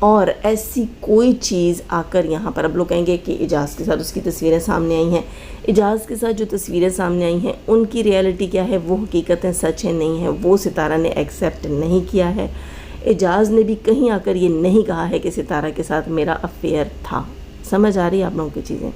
اور ایسی کوئی چیز آ کر یہاں پر اب لوگ کہیں گے کہ اعجاز کے ساتھ اس کی تصویریں سامنے آئی ہیں. اعجاز کے ساتھ جو تصویریں سامنے آئی ہیں ان کی ریئلٹی کیا ہے، وہ حقیقتیں سچ ہے نہیں ہے، وہ ستارہ نے ایکسیپٹ نہیں کیا ہے. اعجاز نے بھی کہیں آ کر یہ نہیں کہا ہے کہ ستارہ کے ساتھ میرا افیئر تھا. سمجھ آ رہی ہے آپ لوگوں کی چیزیں،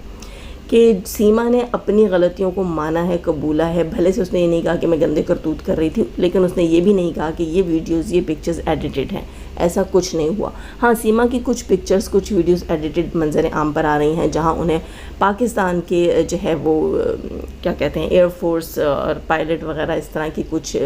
کہ سیما نے اپنی غلطیوں کو مانا ہے، قبولا ہے. بھلے سے اس نے یہ نہیں کہا کہ میں گندے کرتوت کر رہی تھی، لیکن اس نے یہ بھی نہیں کہا کہ یہ ویڈیوز یہ پکچرز ایڈیٹڈ ہیں. ایسا کچھ نہیں ہوا. ہاں، سیما کی کچھ پکچرز کچھ ویڈیوز ایڈیٹڈ منظر عام پر آ رہی ہیں، جہاں انہیں پاکستان کے جو ہے وہ کیا کہتے ہیں ایئر فورس اور پائلٹ وغیرہ اس طرح کی کچھ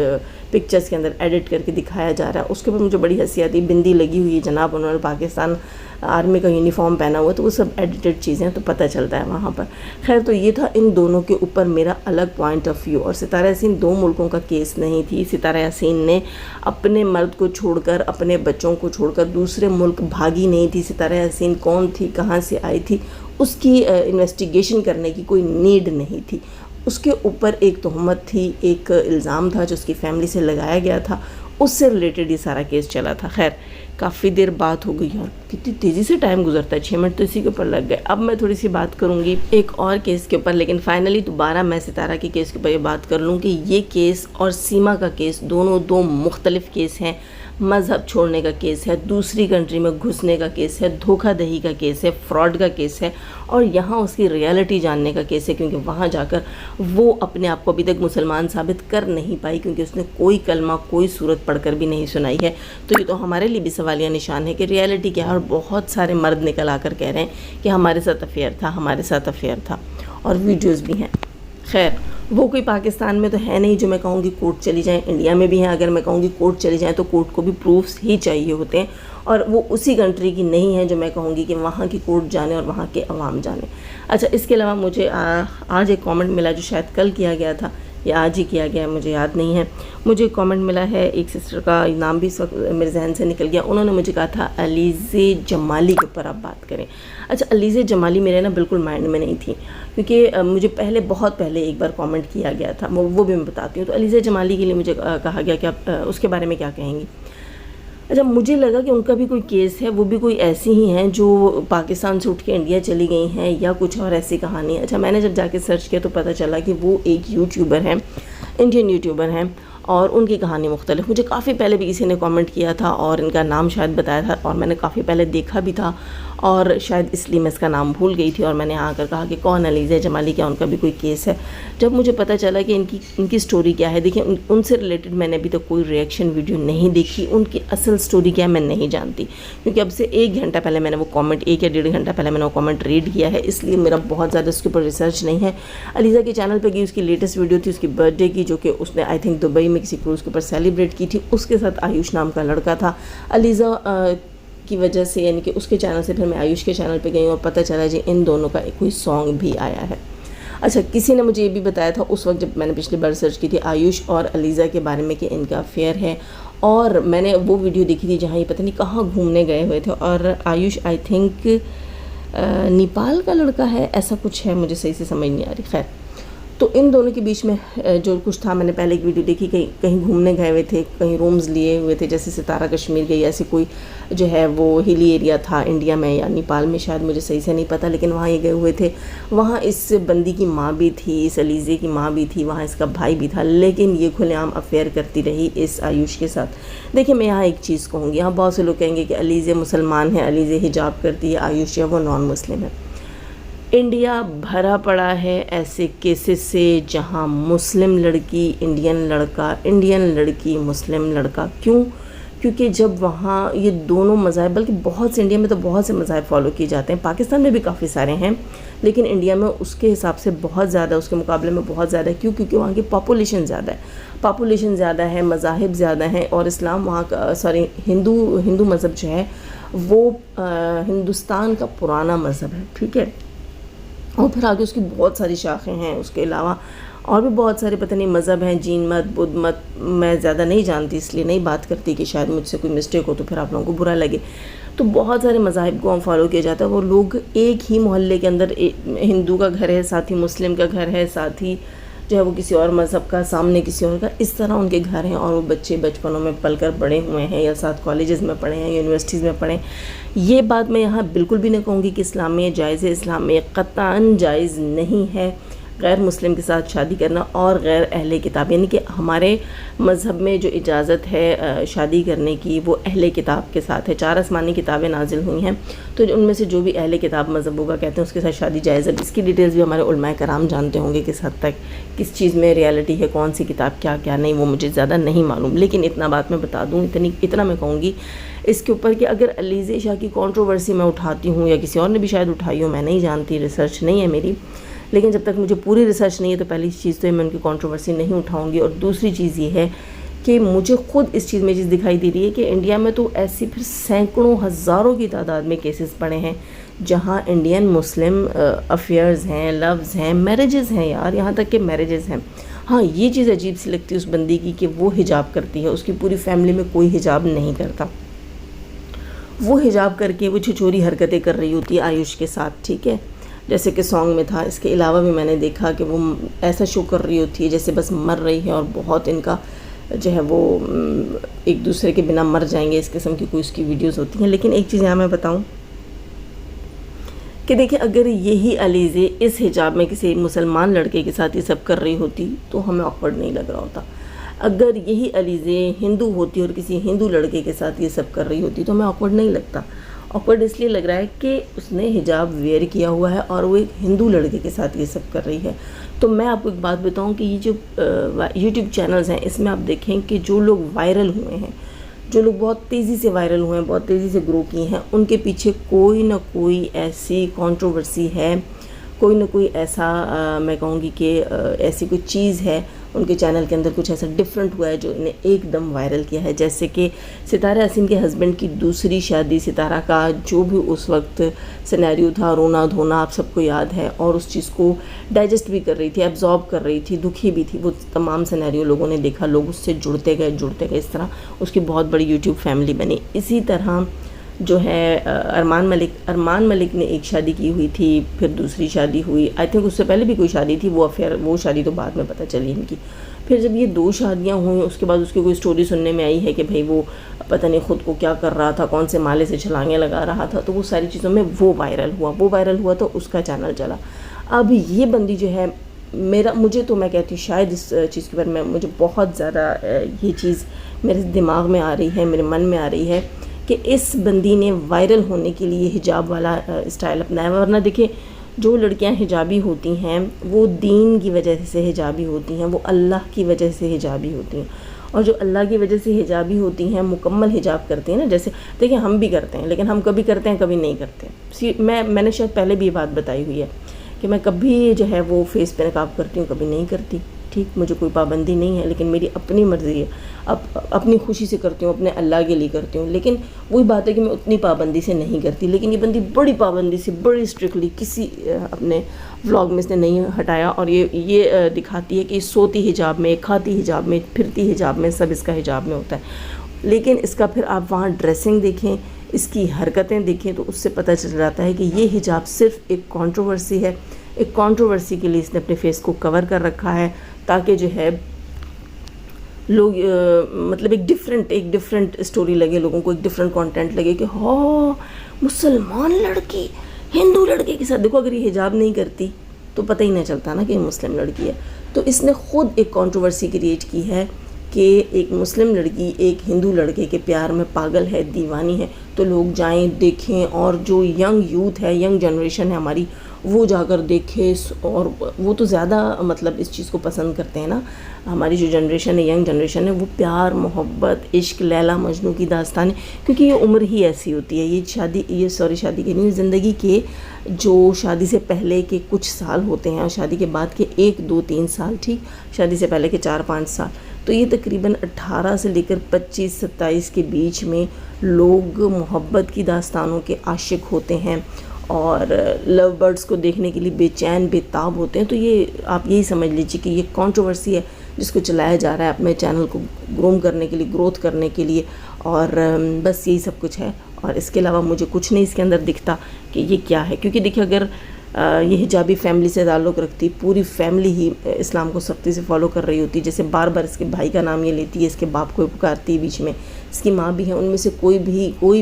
پکچرز کے اندر ایڈٹ کر کے دکھایا جا رہا ہے. اس کے اوپر مجھے بڑی ہنسی آتی. بندی لگی ہوئی ہے جناب، انہوں نے پاکستان آرمی کا یونیفارم پہنا ہوا، تو وہ سب ایڈیٹڈ چیزیں تو پتہ چلتا ہے وہاں پر. خیر، تو یہ تھا ان دونوں کے اوپر میرا الگ پوائنٹ آف ویو. اور ستارہ یاسین دو ملکوں کا کیس نہیں تھی. ستارہ یاسین نے اپنے مرد کو چھوڑ کر، اپنے بچوں کو چھوڑ کر دوسرے ملک بھاگی نہیں تھی. ستارہ یاسین کون تھی، کہاں سے آئی تھی، اس کی انویسٹیگیشن کرنے کی کوئی نیڈ نہیں تھی. اس کے اوپر ایک تہمت تھی، ایک الزام تھا جو اس کی فیملی سے لگایا گیا تھا، اس سے ریلیٹڈ یہ سارا کیس چلا تھا. خیر، کافی دیر بات ہو گئی اور کتنی تیزی سے ٹائم گزرتا ہے، 6 منٹ تو اسی کے اوپر لگ گئے. اب میں تھوڑی سی بات کروں گی ایک اور کیس کے اوپر، لیکن فائنلی دوبارہ میں ستارہ کے کیس کے اوپر یہ بات کر لوں کہ یہ کیس اور سیما کا کیس دونوں دو مختلف کیس ہیں. مذہب چھوڑنے کا کیس ہے، دوسری کنٹری میں گھسنے کا کیس ہے، دھوکہ دہی کا کیس ہے، فراڈ کا کیس ہے، اور یہاں اس کی ریالٹی جاننے کا کیس ہے، کیونکہ وہاں جا کر وہ اپنے آپ کو ابھی تک مسلمان ثابت کر نہیں پائی، کیونکہ اس نے کوئی کلمہ کوئی صورت پڑھ کر بھی نہیں سنائی ہے. تو یہ تو ہمارے لیے بھی سوالیہ نشان ہے کہ ریالٹی کیا ہے. اور بہت سارے مرد نکل آ کر کہہ رہے ہیں کہ ہمارے ساتھ افیئر تھا، ہمارے ساتھ افیئر تھا، اور ویڈیوز بھی ہیں. خیر، وہ کوئی پاکستان میں تو ہے نہیں جو میں کہوں گی کورٹ چلی جائیں. انڈیا میں بھی ہیں، اگر میں کہوں گی کورٹ چلی جائیں تو کورٹ کو بھی پروفس ہی چاہیے ہوتے ہیں، اور وہ اسی کنٹری کی نہیں ہے جو میں کہوں گی کہ وہاں کی کورٹ جانے اور وہاں کے عوام جانے. اچھا، اس کے علاوہ مجھے آج ایک کامنٹ ملا جو شاید کل کیا گیا تھا یا آج ہی کیا گیا ہے، مجھے یاد نہیں ہے. مجھے ایک کامنٹ ملا ہے، ایک سسٹر کا نام بھی اس وقت میرے ذہن سے نکل گیا. انہوں نے مجھے کہا تھا علیزہ جمالی کے اوپر آپ بات کریں. اچھا، علیزہ جمالی میرے نا بالکل مائنڈ میں نہیں تھی، کیونکہ مجھے بہت پہلے ایک بار کامنٹ کیا گیا تھا، وہ بھی میں بتاتی ہوں. تو علیزہ جمالی کے لیے مجھے کہا گیا کہ آپ اس کے بارے میں کیا کہیں گی. اچھا، مجھے لگا کہ ان کا بھی کوئی کیس ہے، وہ بھی کوئی ایسی ہی ہیں جو پاکستان سے اٹھ کے انڈیا چلی گئی ہیں یا کچھ اور ایسی کہانی ہے. اچھا، میں نے جب جا کے سرچ کیا تو پتہ چلا کہ وہ ایک یوٹیوبر ہیں، انڈین یوٹیوبر ہیں، اور ان کی کہانی مختلف. مجھے کافی پہلے بھی کسی نے کامنٹ کیا تھا اور ان کا نام شاید بتایا تھا، اور میں نے کافی پہلے دیکھا بھی تھا، اور شاید اس لیے میں اس کا نام بھول گئی تھی، اور میں نے آ کر کہا کہ کون علیزہ جمالی، کیا ان کا بھی کوئی کیس ہے. جب مجھے پتہ چلا کہ ان کی سٹوری کیا ہے، دیکھیں ان سے ریلیٹڈ میں نے ابھی تک کوئی ریئیکشن ویڈیو نہیں دیکھی. ان کی اصل سٹوری کیا ہے میں نہیں جانتی، کیونکہ اب سے 1 گھنٹہ پہلے میں نے وہ کامنٹ، 1 یا 1.5 گھنٹہ پہلے میں نے وہ کامنٹ ریڈ کیا ہے، اس لیے میرا بہت زیادہ اس کے اوپر ریسرچ نہیں ہے. علیزہ کے چینل پہ گئی، اس کی لیٹسٹ ویڈیو تھی اس کی برتھ ڈے کی، جو کہ اس نے آئی تھنک دبئی میں کسی کروز کے اوپر سیلیبریٹ کی تھی. اس کے ساتھ آیوش نام کا لڑکا تھا. علیزہ کی وجہ سے، یعنی کہ اس کے چینل سے پھر میں آیوش کے چینل پہ گئی اور پتہ چلا جی ان دونوں کا کوئی سانگ بھی آیا ہے. اچھا، کسی نے مجھے یہ بھی بتایا تھا اس وقت جب میں نے پچھلی بار سرچ کی تھی آیوش اور علیزہ کے بارے میں کہ ان کا افیئر ہے، اور میں نے وہ ویڈیو دیکھی تھی جہاں یہ پتہ نہیں کہاں گھومنے گئے ہوئے تھے، اور آیوش آئی تھنک نیپال کا لڑکا ہے، ایسا کچھ ہے، مجھے صحیح سے سمجھ نہیں آ رہی. خیر، تو ان دونوں کے بیچ میں جو کچھ تھا، میں نے پہلے ایک ویڈیو دیکھی، کہیں گھومنے گئے ہوئے تھے، کہیں رومز لیے ہوئے تھے، جیسے ستارہ کشمیر گئی، ایسی کوئی جو ہے وہ ہلی ایریا تھا انڈیا میں یا نیپال میں، شاید مجھے صحیح سے نہیں پتہ، لیکن وہاں یہ گئے ہوئے تھے. وہاں اس بندی کی ماں بھی تھی، اس علیزہ کی ماں بھی تھی، وہاں اس کا بھائی بھی تھا، لیکن یہ کھلے عام افیئر کرتی رہی اس آیوش کے ساتھ. دیکھیں، میں یہاں ایک چیز کہوں گی، یہاں بہت سے لوگ کہیں گے کہ علیزہ مسلمان ہے، علیزہ حجاب کرتی ہے، آیوش ہے وہ نان مسلم ہے. انڈیا بھرا پڑا ہے ایسے کیسز سے جہاں مسلم لڑکی انڈین لڑکا، انڈین لڑکی مسلم لڑکا. کیوں؟ کیونکہ جب وہاں یہ دونوں مذاہب، بلکہ بہت سے انڈیا میں تو بہت سے مذاہب فالو کیے جاتے ہیں، پاکستان میں بھی کافی سارے ہیں، لیکن انڈیا میں اس کے حساب سے بہت زیادہ، اس کے مقابلے میں بہت زیادہ ہے. کیوں؟ کیونکہ وہاں کی پاپولیشن زیادہ ہے، مذاہب زیادہ ہیں، اور اسلام وہاں کا ہندو مذہب جو ہے وہ ہندوستان کا پرانا مذہب ہے. ٹھیک ہے، اور پھر آگے اس کی بہت ساری شاخیں ہیں. اس کے علاوہ اور بھی بہت سارے پتہ نہیں مذہب ہیں، جین مت، بدھ مت، میں زیادہ نہیں جانتی اس لیے نہیں بات کرتی کہ شاید مجھ سے کوئی مسٹیک ہو تو پھر آپ لوگوں کو برا لگے. تو بہت سارے مذاہب کو ہم فالو کیا جاتا ہے. وہ لوگ ایک ہی محلے کے اندر، ہندو کا گھر ہے، ساتھ ہی مسلم کا گھر ہے، ساتھ ہی جو ہے وہ کسی اور مذہب کا، سامنے کسی اور کا، اس طرح ان کے گھر ہیں اور وہ بچے بچپنوں میں پل کر بڑے ہوئے ہیں یا ساتھ کالجز میں پڑھے ہیں، یونیورسٹیز میں پڑھے ہیں۔ یہ بات میں یہاں بالکل بھی نہیں کہوں گی کہ اسلام میں جائز ہے، اسلام میں قطعاً جائز نہیں ہے غیر مسلم کے ساتھ شادی کرنا اور غیر اہل کتاب، یعنی کہ ہمارے مذہب میں جو اجازت ہے شادی کرنے کی وہ اہل کتاب کے ساتھ ہے۔ 4 آسمانی کتابیں نازل ہوئی ہیں، تو ان میں سے جو بھی اہل کتاب مذہبوں کا کہتے ہیں اس کے ساتھ شادی جائز ہے۔ اس کی ڈیٹیلز بھی ہمارے علماء کرام جانتے ہوں گے کس حد تک کس چیز میں ریالٹی ہے، کون سی کتاب کیا نہیں، وہ مجھے زیادہ نہیں معلوم، لیکن اتنا بات میں بتا دوں، اتنا میں کہوں گی اس کے اوپر کہ اگر علیزے شاہ کی کنٹروورسی میں اٹھاتی ہوں یا کسی اور نے بھی شاید اٹھائی ہوں، میں نہیں جانتی، ریسرچ نہیں ہے میری، لیکن جب تک مجھے پوری ریسرچ نہیں ہے تو پہلی چیز تو میں ان کی کنٹروورسی نہیں اٹھاؤں گی۔ اور دوسری چیز یہ ہے کہ مجھے خود اس چیز میں دکھائی دے رہی ہے کہ انڈیا میں تو ایسی پھر سینکڑوں ہزاروں کی تعداد میں کیسز پڑے ہیں جہاں انڈین مسلم افیئرز ہیں، لوز ہیں، میرجز ہیں، یار یہاں تک کہ میرجز ہیں۔ ہاں یہ چیز عجیب سی لگتی ہے اس بندی کی کہ وہ حجاب کرتی ہے، اس کی پوری فیملی میں کوئی حجاب نہیں کرتا، وہ حجاب کر کے وہ چھچوری حرکتیں کر رہی ہوتی ہے آیوش کے ساتھ، ٹھیک ہے، جیسے کہ سانگ میں تھا۔ اس کے علاوہ بھی میں نے دیکھا کہ وہ ایسا شو کر رہی ہوتی ہے جیسے بس مر رہی ہے اور بہت ان کا جو ہے وہ ایک دوسرے کے بنا مر جائیں گے، اس قسم کی کوئی اس کی ویڈیوز ہوتی ہیں۔ لیکن ایک چیز یہاں میں بتاؤں کہ دیکھیں اگر یہی علیزے اس حجاب میں کسی مسلمان لڑکے کے ساتھ یہ سب کر رہی ہوتی تو ہمیں آکورڈ نہیں لگ رہا ہوتا، اگر یہی علیزے ہندو ہوتی اور کسی ہندو لڑکے کے ساتھ یہ سب کر رہی ہوتی تو ہمیں آکورڈ نہیں لگتا۔ آکورڈ اس لیے لگ رہا ہے کہ اس نے حجاب ویئر کیا ہوا ہے اور وہ ایک ہندو لڑکے کے ساتھ یہ سب کر رہی ہے۔ تو میں آپ کو ایک بات بتاؤں کہ یہ جو یوٹیوب چینلز ہیں اس میں آپ دیکھیں کہ جو لوگ وائرل ہوئے ہیں، جو لوگ بہت تیزی سے وائرل ہوئے ہیں، بہت تیزی سے گرو کیے ہیں، ان کے پیچھے کوئی نہ کوئی ایسی کنٹروورسی ہے، کوئی نہ کوئی ایسا میں کہوں گی کہ ایسی کوئی چیز ہے ان کے چینل کے اندر، کچھ ایسا ڈیفرنٹ ہوا ہے جو انہیں ایک دم وائرل کیا ہے۔ جیسے کہ ستارہ یاسین کے ہسبینڈ کی دوسری شادی، ستارہ کا جو بھی اس وقت سینیریو تھا، رونا دھونا آپ سب کو یاد ہے، اور اس چیز کو ڈائجسٹ بھی کر رہی تھی، ایبزارب کر رہی تھی، دکھی بھی تھی، وہ تمام سینیریو لوگوں نے دیکھا، لوگ اس سے جڑتے گئے، اس طرح اس کی بہت بڑی یوٹیوب فیملی بنی۔ اسی طرح جو ہے ارمان ملک نے ایک شادی کی ہوئی تھی، پھر دوسری شادی ہوئی، آئی تھنک اس سے پہلے بھی کوئی شادی تھی، وہ شادی تو بعد میں پتہ چلی ان کی۔ پھر جب یہ 2 شادیاں ہوئیں اس کے بعد اس کی کوئی سٹوری سننے میں آئی ہے کہ بھئی وہ پتہ نہیں خود کو کیا کر رہا تھا، کون سے مالے سے چھلانگیں لگا رہا تھا، تو وہ ساری چیزوں میں وہ وائرل ہوا تو اس کا چینل چلا۔ اب یہ بندی جو ہے مجھے تو میں کہتی ہوں شاید اس چیز کے بارے میں مجھے بہت زیادہ یہ چیز میرے دماغ میں آ رہی ہے، میرے من میں آ رہی ہے کہ اس بندی نے وائرل ہونے کے لیے حجاب والا اسٹائل اپنایا، ورنہ دیکھیں جو لڑکیاں حجابی ہوتی ہیں وہ دین کی وجہ سے حجابی ہوتی ہیں، وہ اللہ کی وجہ سے حجابی ہوتی ہیں، اور جو اللہ کی وجہ سے حجابی ہوتی ہیں مکمل حجاب کرتی ہیں نا، جیسے دیکھیں ہم بھی کرتے ہیں لیکن ہم کبھی کرتے ہیں کبھی نہیں کرتے۔ میں نے شاید پہلے بھی یہ بات بتائی ہوئی ہے کہ میں کبھی جو ہے وہ فیس پہ نقاب کرتی ہوں، کبھی نہیں کرتی، ٹھیک، مجھے کوئی پابندی نہیں ہے، لیکن میری اپنی مرضی ہے، اپنی خوشی سے کرتی ہوں، اپنے اللہ کے لیے کرتی ہوں، لیکن وہی بات ہے کہ میں اتنی پابندی سے نہیں کرتی۔ لیکن یہ بندی بڑی پابندی سے، بڑی اسٹرکٹلی کسی اپنے ولاگ میں اس نے نہیں ہٹایا، اور یہ دکھاتی ہے کہ سوتی حجاب میں، کھاتی حجاب میں، پھرتی حجاب میں، سب اس کا حجاب میں ہوتا ہے۔ لیکن اس کا پھر آپ وہاں ڈریسنگ دیکھیں، اس کی حرکتیں دیکھیں تو اس سے پتہ چل جاتا ہے کہ یہ حجاب صرف ایک کنٹروورسی ہے، ایک کنٹروورسی کے لیے اس نے اپنے فیس کو کور کر رکھا ہے تاکہ جو ہے لوگ مطلب ایک ڈیفرنٹ اسٹوری لگے لوگوں کو، ایک ڈیفرنٹ کانٹینٹ لگے کہ ہاں مسلمان لڑکی ہندو لڑکے کے ساتھ، دیکھو اگر یہ حجاب نہیں کرتی تو پتہ ہی نہیں چلتا نا کہ یہ مسلم لڑکی ہے۔ تو اس نے خود ایک کنٹروورسی کریٹ کی ہے کہ ایک مسلم لڑکی ایک ہندو لڑکے کے پیار میں پاگل ہے، دیوانی ہے، تو لوگ جائیں دیکھیں، اور جو ینگ یوتھ ہے، ینگ جنریشن ہے ہماری، وہ جا کر دیکھے، اور وہ تو زیادہ مطلب اس چیز کو پسند کرتے ہیں نا، ہماری جو جنریشن ہے، ینگ جنریشن ہے، وہ پیار، محبت، عشق، لیلا مجنوں کی داستان ہے، کیونکہ یہ عمر ہی ایسی ہوتی ہے، شادی کے نہیں، زندگی کے جو شادی سے پہلے کے کچھ سال ہوتے ہیں اور شادی کے بعد کے 1 2 3 سال، ٹھیک، شادی سے پہلے کے 4 5 سال، تو یہ تقریباً 18 سے لے کر 25 27 کے بیچ میں لوگ محبت کی داستانوں کے عاشق ہوتے ہیں اور لو برڈز کو دیکھنے کے لیے بے چین بے تاب ہوتے ہیں۔ تو یہ آپ یہی سمجھ لیجیے کہ یہ کنٹروورسی ہے جس کو چلایا جا رہا ہے اپنے چینل کو گروم کرنے کے لیے، گروتھ کرنے کے لیے، اور بس یہی سب کچھ ہے، اور اس کے علاوہ مجھے کچھ نہیں اس کے اندر دکھتا کہ یہ کیا ہے۔ کیونکہ دیکھیں اگر یہ حجابی فیملی سے تعلق رکھتی، پوری فیملی ہی اسلام کو سختی سے فالو کر رہی ہوتی، جیسے بار بار اس کے بھائی کا نام یہ لیتی ہے، اس کے باپ کو پکارتی ہے، بیچ میں اس کی ماں بھی ہے، ان میں سے کوئی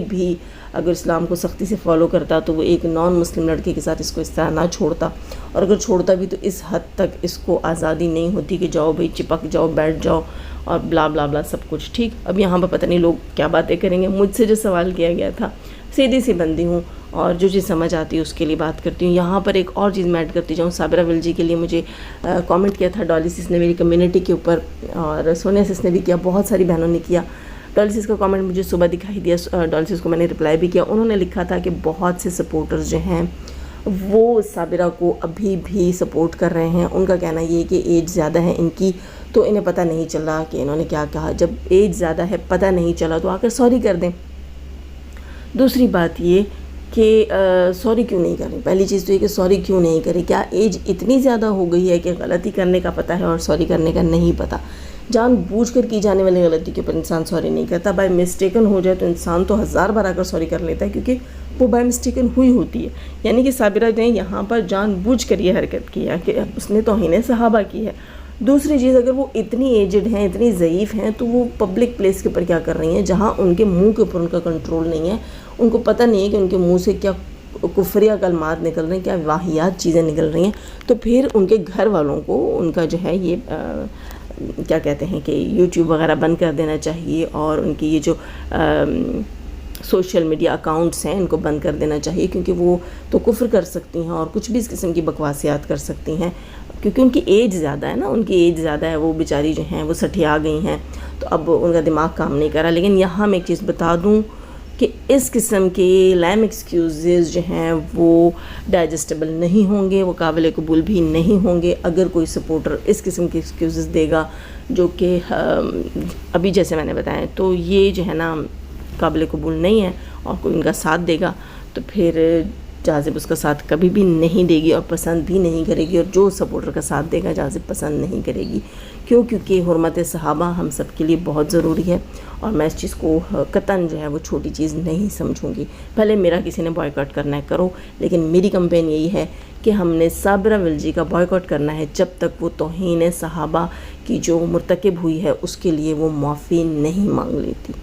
بھی اگر اسلام کو سختی سے فالو کرتا تو وہ ایک نان مسلم لڑکے کے ساتھ اس کو اس طرح نہ چھوڑتا، اور اگر چھوڑتا بھی تو اس حد تک اس کو آزادی نہیں ہوتی کہ جاؤ بھائی چپک جاؤ بیٹھ جاؤ اور بلا بلا بلا سب کچھ ٹھیک۔ اب یہاں پر پتہ نہیں لوگ کیا باتیں کریں گے، مجھ سے جو سوال کیا گیا تھا، سیدھی سی بندی ہوں اور جو چیز سمجھ آتی ہے اس کے لیے بات کرتی ہوں۔ یہاں پر ایک اور چیز میں ایڈ کرتی جاؤں، صابرہ ولجی کے لیے مجھے کامنٹ کیا تھا ڈالی سس نے میری کمیونٹی کے اوپر، اور سونیا سس نے بھی کیا، بہت ساری بہنوں نے کیا۔ ڈالی سس کا کامنٹ مجھے صبح دکھائی دیا، ڈالی سس کو میں نے رپلائی بھی کیا۔ انہوں نے لکھا تھا کہ بہت سے سپورٹرز جو ہیں وہ صابرہ کو ابھی بھی سپورٹ کر رہے ہیں، ان کا کہنا یہ کہ ایج زیادہ ہے ان کی تو انہیں پتہ نہیں چلا کہ انہوں نے کیا کہا، جب ایج زیادہ ہے پتہ نہیں چلا تو آ کر سوری کر دیں۔ دوسری بات یہ کہ سوری کیوں نہیں کریں، پہلی چیز تو یہ کہ سوری کیوں نہیں کریں، کیا ایج اتنی زیادہ ہو گئی ہے کہ غلطی کرنے کا پتہ ہے اور سوری کرنے کا نہیں پتہ؟ جان بوجھ کر کی جانے والی غلطی کے اوپر انسان سوری نہیں کرتا، بائی مسٹیکن ہو جائے تو انسان تو 1000 بار آ کر سوری کر لیتا ہے کیونکہ وہ بائی مسٹیکن ہوئی ہوتی ہے۔ یعنی کہ صابرہ نے یہاں پر جان بوجھ کر یہ حرکت کی ہے کہ اس نے توہین صحابہ کی ہے۔ دوسری چیز، اگر وہ اتنی ایجڈ ہیں، اتنی ضعیف ہیں تو وہ پبلک پلیس کے اوپر کیا کر رہی ہیں جہاں ان کے منہ کے اوپر ان کا کنٹرول نہیں ہے، ان کو پتہ نہیں ہے کہ ان کے منہ سے کیا کفریہ کلمات نکل رہے ہیں، کیا واہیات چیزیں نکل رہی ہیں، تو پھر ان کے گھر والوں کو ان کا جو ہے یہ کیا کہتے ہیں کہ یوٹیوب وغیرہ بند کر دینا چاہیے، اور ان کی یہ جو سوشل میڈیا اکاؤنٹس ہیں ان کو بند کر دینا چاہیے، کیونکہ وہ تو کفر کر سکتی ہیں اور کچھ بھی اس قسم کی بکواسیات کر سکتی ہیں، کیونکہ ان کی ایج زیادہ ہے نا، ان کی ایج زیادہ ہے، وہ بیچاری جو ہیں وہ سٹھیا گئی ہیں تو اب ان کا دماغ کام نہیں کر رہا۔ لیکن یہاں میں ایک چیز بتا دوں کہ اس قسم کے لیم ایکسکیوزز جو ہیں وہ ڈائجسٹیبل نہیں ہوں گے، وہ قابل قبول بھی نہیں ہوں گے۔ اگر کوئی سپورٹر اس قسم کے ایکسکیوزز دے گا جو کہ ابھی جیسے میں نے بتایا، تو یہ جو ہے نا قابل قبول نہیں ہے، اور کوئی ان کا ساتھ دے گا تو پھر جاذب اس کا ساتھ کبھی بھی نہیں دے گی اور پسند بھی نہیں کرے گی، اور جو سپورٹر کا ساتھ دے گا جاذب پسند نہیں کرے گی، کیونکہ حرمت صحابہ ہم سب کے لیے بہت ضروری ہے، اور میں اس چیز کو قطعاً جو ہے وہ چھوٹی چیز نہیں سمجھوں گی۔ پہلے میرا کسی نے بائیکاٹ کرنا ہے کرو، لیکن میری کمپین یہی ہے کہ ہم نے صابرہ ولجی کا بائیکاٹ کرنا ہے جب تک وہ توہین صحابہ کی جو مرتکب ہوئی ہے اس کے لیے وہ معافی نہیں مانگ لیتی۔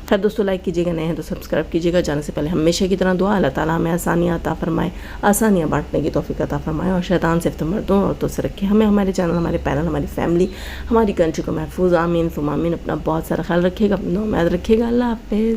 خیر دوستو، لائک کیجیے گا، نئے ہیں تو سبسکرائب کیجیے گا۔ جانے سے پہلے ہمیشہ کی طرح دعا، اللہ تعالیٰ ہمیں آسانیاں عطا فرمائے، آسانیاں بانٹنے کی توفیق عطا فرمائے، اور شیطان سے مردوں اور عورتوں سے رکھے ہمیں، ہمارے چینل، ہمارے پیرل، ہماری فیملی، ہماری کنٹری کو محفوظ، آمین ثم آمین۔ اپنا بہت سارا خیال رکھیے گا، اپنا یاد رکھیے گا۔ اللہ حافظ۔